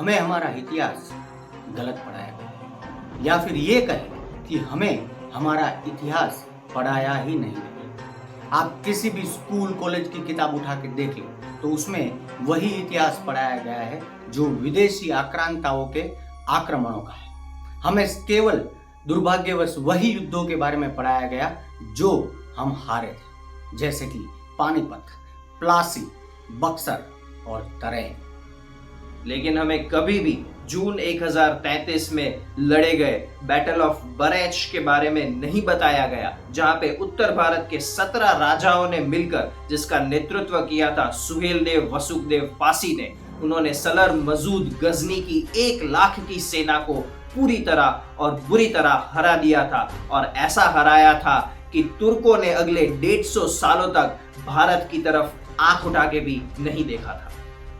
हमें हमारा इतिहास गलत पढ़ाया गया है, या फिर ये कहें कि हमें हमारा इतिहास पढ़ाया ही नहीं गया। आप किसी भी स्कूल कॉलेज की किताब उठा के देख लो तो उसमें वही इतिहास पढ़ाया गया है जो विदेशी आक्रांताओं के आक्रमणों का है। हमें केवल दुर्भाग्यवश वही युद्धों के बारे में पढ़ाया गया जो हम हारे थे, जैसे कि पानीपत, प्लासी, बक्सर और तराइन। लेकिन हमें कभी भी जून 1033 में लड़े गए बैटल ऑफ बरेच के बारे में नहीं बताया गया, जहां पे उत्तर भारत के 17 राजाओं ने मिलकर, जिसका नेतृत्व किया था सुहेलदेव वसुदेव पासी ने, उन्होंने सलर मजूद गजनी की 1 लाख की सेना को पूरी तरह और बुरी तरह हरा दिया था। और ऐसा हराया था कि तुर्कों ने अगले 150 सालों तक भारत की तरफ आंख उठा के भी नहीं देखा था।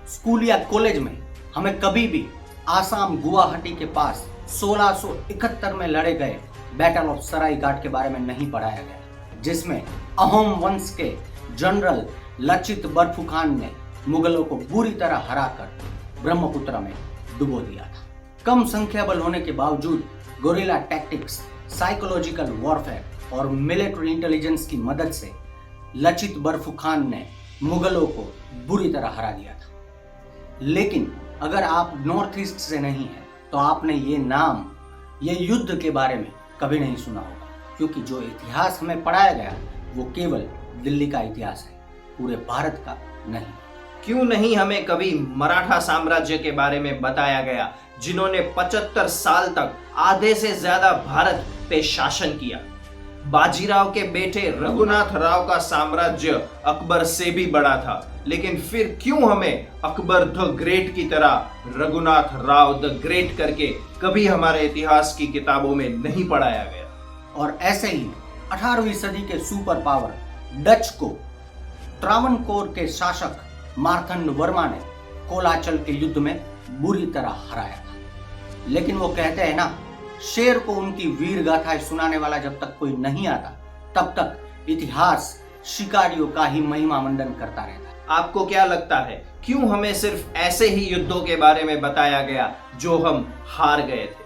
स्कूल या कॉलेज में हमें कभी भी आसाम गुवाहाटी के पास 1671 में लड़े गए बैटल ऑफ सरायघाट के बारे में नहीं पढ़ाया गया, जिसमें अहोम वंश के जनरल लचित बर्फुखान ने मुगलों को बुरी तरह हराकर ब्रह्मपुत्र में डुबो दिया था। कम संख्या बल होने के बावजूद गोरिल्ला टैक्टिक्स, साइकोलॉजिकल वॉरफेयर और मिलिट्री इंटेलिजेंस की मदद से लचित बर्फुखान ने मुगलों को बुरी तरह हरा दिया था। लेकिन अगर आप नॉर्थ ईस्ट से नहीं हैं तो आपने ये युद्ध के बारे में कभी नहीं सुना होगा, क्योंकि जो इतिहास हमें पढ़ाया गया वो केवल दिल्ली का इतिहास है, पूरे भारत का नहीं। क्यों नहीं हमें कभी मराठा साम्राज्य के बारे में बताया गया, जिन्होंने 75 साल तक आधे से ज्यादा भारत पे शासन किया। बाजीराव के बेटे रघुनाथ राव का साम्राज्य अकबर से भी बड़ा था, लेकिन फिर क्यों हमें अकबर द ग्रेट की तरह रघुनाथ राव द ग्रेट करके कभी हमारे इतिहास की किताबों में नहीं पढ़ाया गया। और ऐसे ही 18वीं सदी के सुपर पावर डच को त्रावणकोर के शासक मार्तंड वर्मा ने कोलाचल के युद्ध में बुरी तरह हराया था। लेकिन वो कहते हैं ना, शेर को उनकी वीर गाथाएं सुनाने वाला जब तक कोई नहीं आता तब तक इतिहास शिकारियों का ही महिमा मंडन करता रहता है। आपको क्या लगता है क्यों हमें सिर्फ ऐसे ही युद्धों के बारे में बताया गया जो हम हार गए थे?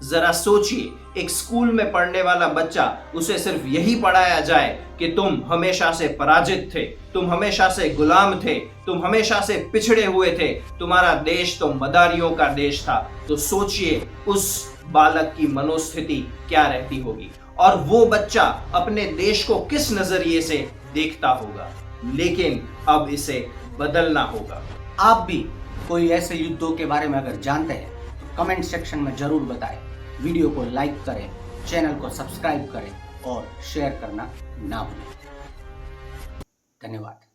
जरा सोचिए, एक स्कूल में पढ़ने वाला बच्चा, उसे सिर्फ यही पढ़ाया जाए कि तुम हमेशा से पराजित थे, तुम हमेशा से गुलाम थे, तुम हमेशा से पिछड़े हुए थे, तुम्हारा देश तो मदारियों का देश था, तो सोचिए उस बालक की मनोस्थिति क्या रहती होगी और वो बच्चा अपने देश को किस नजरिए से देखता होगा। लेकिन अब इसे बदलना होगा। आप भी कोई ऐसे युद्धों के बारे में अगर जानते हैं तो कमेंट सेक्शन में जरूर बताएं। वीडियो को लाइक करें, चैनल को सब्सक्राइब करें और शेयर करना ना भूलें। धन्यवाद।